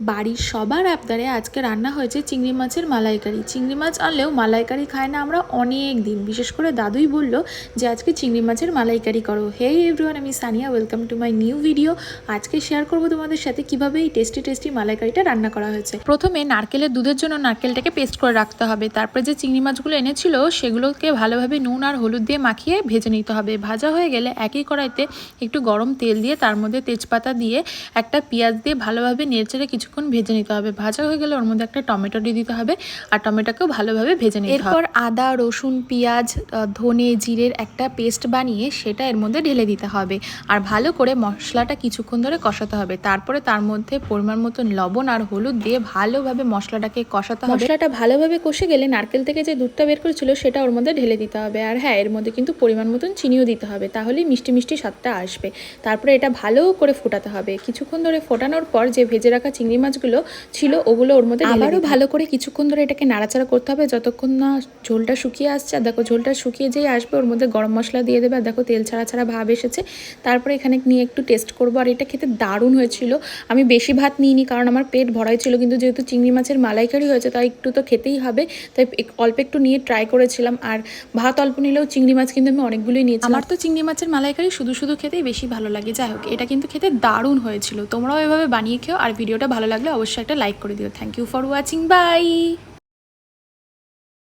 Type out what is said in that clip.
বাড়ির সবার আবদারে আজকে রান্না হয়েছে চিংড়ি মাছের মালাইকারি। চিংড়ি মাছ আনলেও মালাইকারি খায় না আমরা অনেক দিন। বিশেষ করে দাদুই বলল যে আজকে চিংড়ি মাছের মালাইকারি করো। হে এভরিওয়ান, আমি Sania, welcome to my new video. আজকে শেয়ার করব তোমাদের সাথে কিভাবে এই টেস্টি মালাইকারিটা রান্না করা হয়েছে। প্রথমে নারকেলের দুধের জন্য নারকেলটাকে পেস্ট করে রাখতে হবে। তারপরে যে চিংড়ি মাছগুলো এনেছিল সেগুলোকে ভালোভাবে নুন আর হলুদ দিয়ে মাখিয়ে ভেজে নিতে হবে। ভাজা হয়ে গেলে একই কড়াইতে একটু গরম তেল দিয়ে তার মধ্যে তেজপাতা দিয়ে একটা পেঁয়াজ দিয়ে ভালোভাবে নেড়েচেড়ে কিছুক্ষণ ভেজে নিতে হবে। ভাজা হয়ে গেলে ওর মধ্যে একটা টমেটো দিয়ে দিতে হবে আর টমেটোকেও ভালোভাবে ভেজে নিতে হবে। এরপর আদা, রসুন, পেঁয়াজ, ধনে, জিরের একটা পেস্ট বানিয়ে সেটা এর মধ্যে ঢেলে দিতে হবে আর ভালো করে মশলাটা কিছুক্ষণ ধরে কষাতে হবে। তারপরে তার মধ্যে পরিমাণ মতো লবণ আর হলুদ দিয়ে ভালোভাবে মশলাটাকে কষাতে হবে। মশলাটা ভালোভাবে কষে গেলে নারকেল থেকে যে দুধটা বের করেছিল সেটা ওর মধ্যে ঢেলে দিতে হবে। আর হ্যাঁ, এর মধ্যে কিন্তু পরিমাণ মতন চিনিও দিতে হবে, তাহলেই মিষ্টি মিষ্টি স্বাদটা আসবে। তারপরে এটা ভালো করে ফোটাতে হবে। কিছুক্ষণ ধরে ফোটানোর পর যে ভেজে রাখা চিংড়ি মাছগুলো ছিল ওগুলো ওর মধ্যে আবারও ভালো করে কিছুক্ষণ ধরে এটাকে নাড়াচাড়া করতে হবে যতক্ষণ না ঝোলটা শুকিয়ে আসছে। আর দেখো ঝোলটা শুকিয়ে যেই আসবে ওর মধ্যে গরম মশলা দিয়ে দেবে। আর দেখো তেল ছাড়া ছাড়া ভাব এসেছে। তারপরে এখানে নিয়ে একটু টেস্ট করবো। আর এটা খেতে দারুণ হয়েছিল। আমি বেশি ভাত নিইনি কারণ আমার পেট ভরাই ছিল, কিন্তু যেহেতু চিংড়ি মাছের মালাইকারি হয়েছে তাই একটু তো খেতেই হবে, তাই অল্প একটু নিয়ে ট্রাই করেছিলাম। আর ভাত অল্প নিলেও চিংড়ি মাছ কিন্তু আমি অনেকগুলোই নিয়েছিলাম। আমার তো চিংড়ি মাছের মালাইকারি শুধু শুধু খেতেই বেশি ভালো লাগে। যাই হোক, এটা কিন্তু খেতে দারুণ হয়েছিল। তোমরাও এভাবে বানিয়ে খেও। আর ভিডিওটা ভালো লাগলে অবশ্যই একটা লাইক করে দিও। Thank you for watching, by.